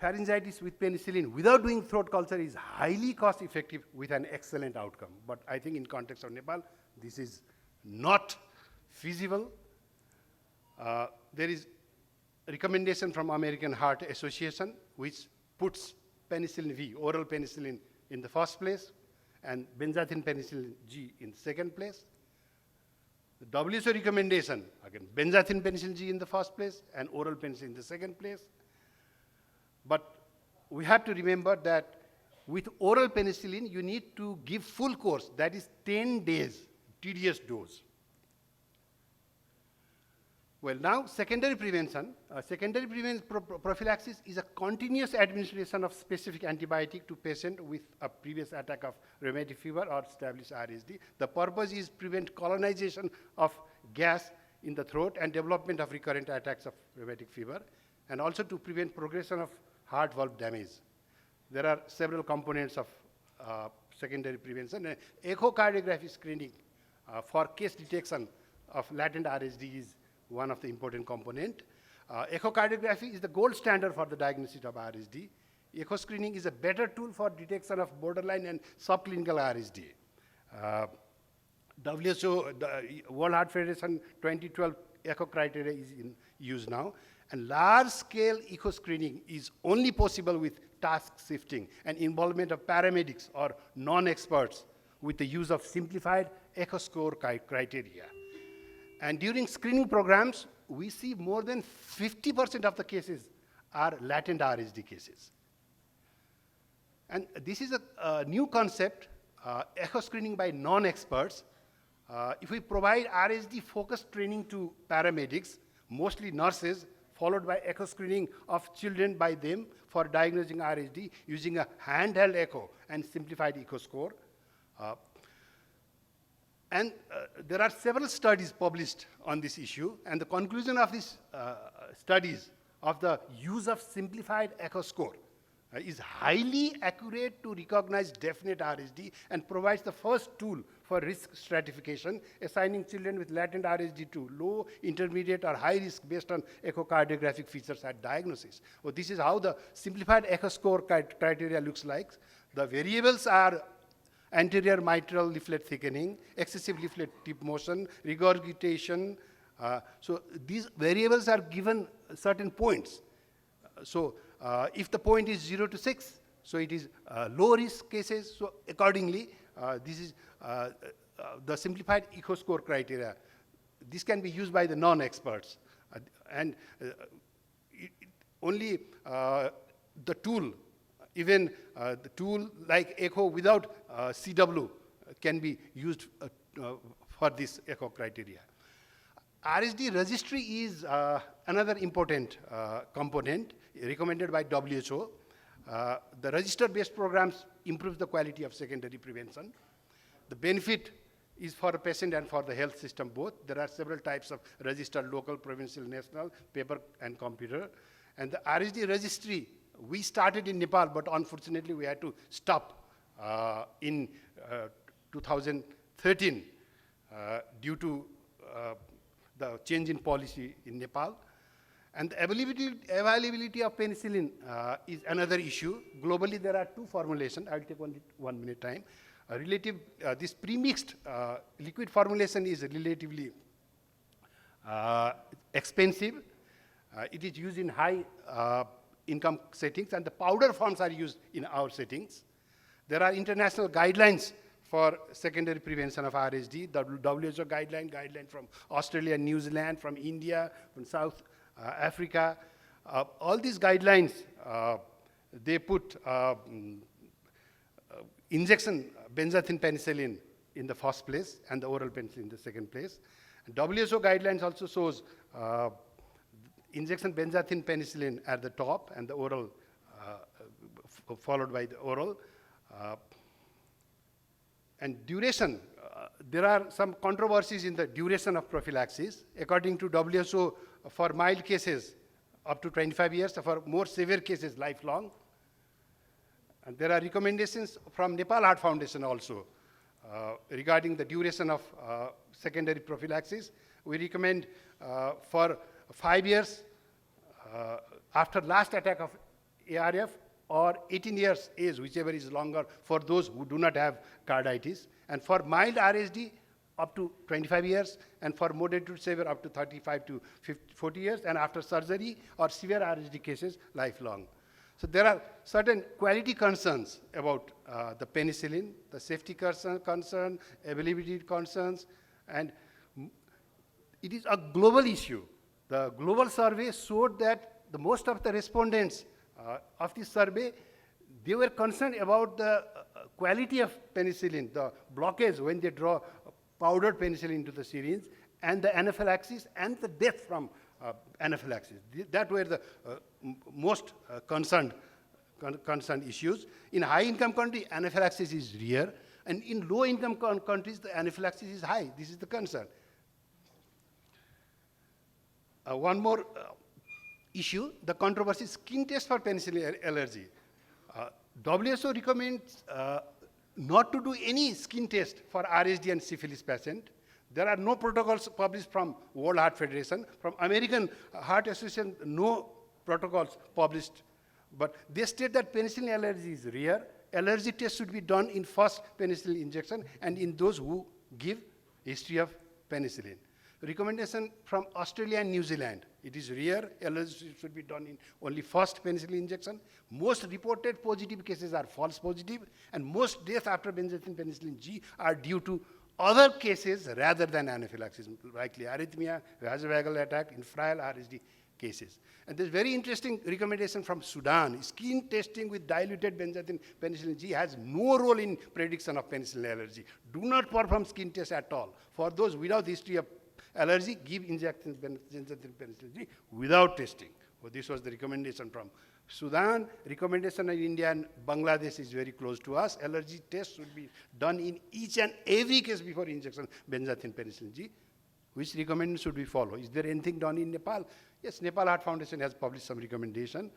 pharyngitis with penicillin without doing throat culture is highly cost effective with an excellent outcome. But I think in context of Nepal, this is not feasible. There is a recommendation from American Heart Association which puts penicillin V, oral penicillin, in the first place, and benzathine penicillin G in the second place. The WHO recommendation, again, benzathine penicillin G in the first place and oral penicillin in the second place. But we have to remember that with oral penicillin, you need to give full course, that is 10 days, tedious dose. Well, now secondary prevention. Prophylaxis is a continuous administration of specific antibiotic to patient with a previous attack of rheumatic fever or established RSD. The purpose is prevent colonization of gas in the throat and development of recurrent attacks of rheumatic fever, and also to prevent progression of heart valve damage. There are several components of secondary prevention. Echocardiography screening for case detection of latent RSD is one of the important component. Echocardiography is the gold standard for the diagnosis of RSD. Echo screening is a better tool for detection of borderline and subclinical RSD. WHO, the World Heart Federation 2012 echo criteria is in use now. And large-scale echo screening is only possible with task shifting and involvement of paramedics or non-experts with the use of simplified echo score criteria. And during screening programs, we see more than 50% of the cases are latent RSD cases. And this is a new concept, echo screening by non-experts. If we provide RSD-focused training to paramedics, mostly nurses, followed by echo screening of children by them for diagnosing RSD using a handheld echo and simplified echo score. And there are several studies published on this issue, and the conclusion of these studies of the use of simplified echo score is highly accurate to recognize definite RSD and provides the first tool for risk stratification, assigning children with latent RSD to low, intermediate, or high risk based on echocardiographic features at diagnosis. So this is how the simplified echo score criteria looks like. The variables are anterior mitral leaflet thickening, excessive leaflet tip motion, regurgitation. So these variables are given certain points. So if the point is 0 to 6, so it is low risk cases. So accordingly, this is the simplified echo score criteria. This can be used by the non-experts. And only the tool, even the tool like echo without CW can be used for this echo criteria. Rsd Registry is another important component recommended by WHO. The register-based programs improve the quality of secondary prevention. The benefit is for the patient and for the health system both. There are several types of register: local, provincial, national, paper, and computer. And the Rsd Registry, we started in Nepal, but unfortunately we had to stop in 2013 due to the change in policy in Nepal. And the availability of penicillin is another issue. Globally, there are two formulations. I'll take only 1 minute time. This premixed liquid formulation is relatively expensive. It is used in high income settings, and the powder forms are used in our settings. There are international guidelines for secondary prevention of RSD, the WHO guideline from Australia and New Zealand, from India, from South Africa. All these guidelines, they put injection benzathine penicillin in the first place and the oral penicillin in the second place. And WHO guidelines also shows injection benzathine penicillin at the top and the oral followed by the oral. And duration, there are some controversies in the duration of prophylaxis. According to WHO, for mild cases, up to 25 years, for more severe cases, lifelong. And there are recommendations from Nepal Heart Foundation also regarding the duration of secondary prophylaxis. We recommend for 5 years after last attack of ARF or 18 years age, whichever is longer for those who do not have carditis. And for mild RSD, up to 25 years, and for moderate to severe, up to 35 to 40 years, and after surgery or severe RSD cases, lifelong. So there are certain quality concerns about the penicillin, the safety concern, availability concerns, and it is a global issue. The global survey showed that the most of the respondents of this survey, they were concerned about the quality of penicillin, the blockage when they draw powdered penicillin into the syringe, and the anaphylaxis and the death from anaphylaxis. That were the most concerned issues. In high-income countries, anaphylaxis is rare, and in low-income countries, the anaphylaxis is high. This is the concern. One more issue, the controversy, skin test for penicillin allergy. WHO recommends not to do any skin test for RSD and syphilis patient. There are no protocols published from World Heart Federation. From American Heart Association, no protocols published. But they state that penicillin allergy is rare. Allergy test should be done in first penicillin injection and in those who give history of penicillin. Recommendation from Australia and New Zealand. It is rare. Allergy should be done in only first penicillin injection. Most reported positive cases are false positive, and most deaths after benzathine penicillin G are due to other cases rather than anaphylaxis, likely arrhythmia, vasovagal attack, infrared RSD cases. And there's very interesting recommendation from Sudan. Skin testing with diluted benzathine penicillin G has no role in prediction of penicillin allergy. Do not perform skin tests at all. For those without history of allergy, give injections benzathine penicillin G without testing. Well, this was the recommendation from Sudan. Recommendation in India and Bangladesh is very close to us. Allergy tests should be done in each and every case before injection benzathine penicillin G. Which recommendation should we follow? Is there anything done in Nepal? Yes, Nepal Heart Foundation has published some recommendation.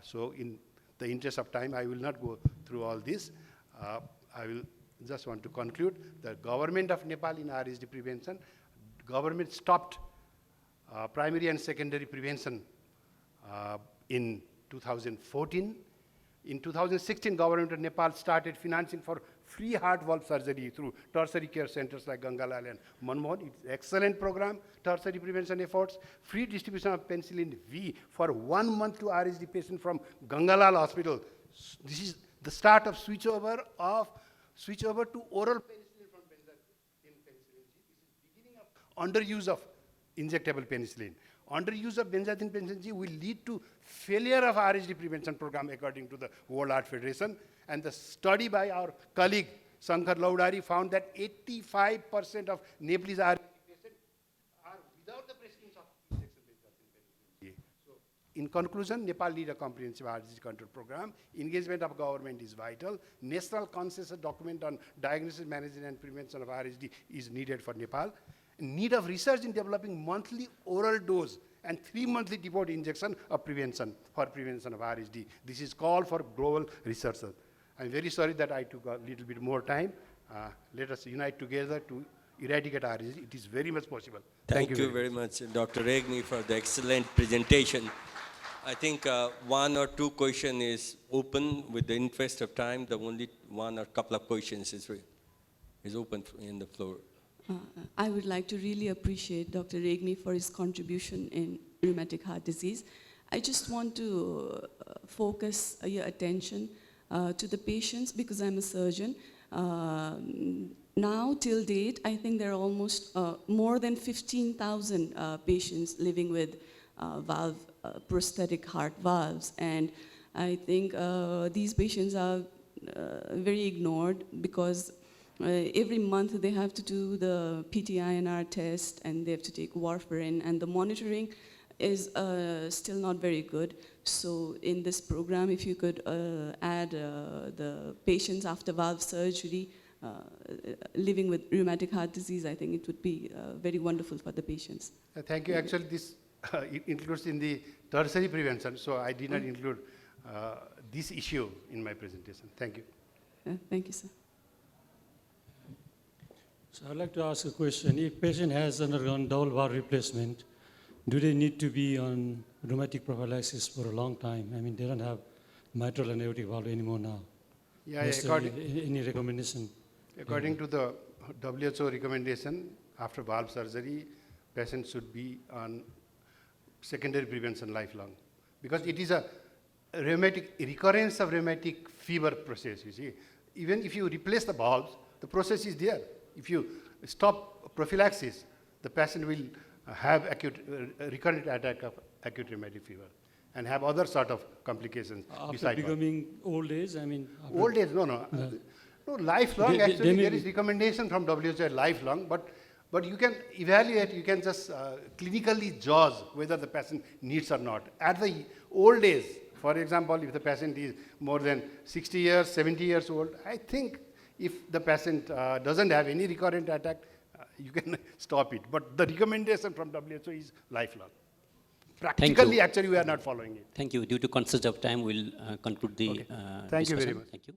So in the interest of time, I will not go through all this. I will just want to conclude. The government of Nepal in RSD prevention, government stopped primary and secondary prevention in 2014. In 2016, government of Nepal started financing for free heart valve surgery through tertiary care centers like Gangalal and Manmohan. It's an excellent program, tertiary prevention efforts, free distribution of penicillin V for 1 month to RSD patient from Gangalal Hospital. This is the start of switch over to oral penicillin from benzathine penicillin G. This is beginning of underuse of injectable penicillin. Underuse of benzathine penicillin G will lead to failure of RSD prevention program according to the World Heart Federation. And the study by our colleague Shankar Laudari found that 85% of Nepalese RSD patients are without the prescription of injection benzathine penicillin G. So, in conclusion, Nepal needs a comprehensive RSD control program. Engagement of government is vital. National consensus document on diagnosis, management, and prevention of RSD is needed for Nepal. Need of research in developing monthly oral dose and 3 monthly depot injection of prevention for prevention of RSD. This is call for global researchers. I'm very sorry that I took a little bit more time. Let us unite together to eradicate RSD. It is very much possible. Thank you very much, Dr. Ragmi, for the excellent presentation. I think 1 or 2 questions is open with the interest of time. The only 1 or couple of questions is open in the floor. I would like to really appreciate Dr. Ragmi for his contribution in rheumatic heart disease. I just want to focus your attention to the patients because I'm a surgeon. Now, till date, I think there are almost more than 15,000 patients living with prosthetic heart valves. And I think these patients are very ignored because every month they have to do the PTINR test and they have to take warfarin, and the monitoring is still not very good. So in this program, if you could add the patients after valve surgery living with rheumatic heart disease, I think it would be very wonderful for the patients. Thank you. Actually, this includes in the tertiary prevention, so I did not include this issue in my presentation. Thank you. Thank you, sir. So I'd like to ask a question. If patient has undergone double valve replacement, do they need to be on rheumatic prophylaxis for a long time. I mean, they don't have mitral and aortic valve anymore now. Yeah, Is there any recommendation? according to the WHO recommendation, after valve surgery, patients should be on secondary prevention lifelong. Because it is a recurrence of rheumatic fever process, you see. Even if you replace the valves, the process is there. If you stop prophylaxis, the patient will have recurrent attack of acute rheumatic fever and have other sort of complications. After besides becoming old age, I mean... after- old age, no. No, lifelong, They actually, may there be- is recommendation from WHO lifelong, but you can evaluate, you can just clinically judge whether the patient needs or not. At the old age, for example, if the patient is more than 60 years, 70 years old, I think if the patient doesn't have any recurrent attack, you can stop it. But the recommendation from WHO is lifelong. Practically, actually, we are not following it. Thank you. Due to constraints of time, we'll conclude the Thank you very discussion. much. Thank you.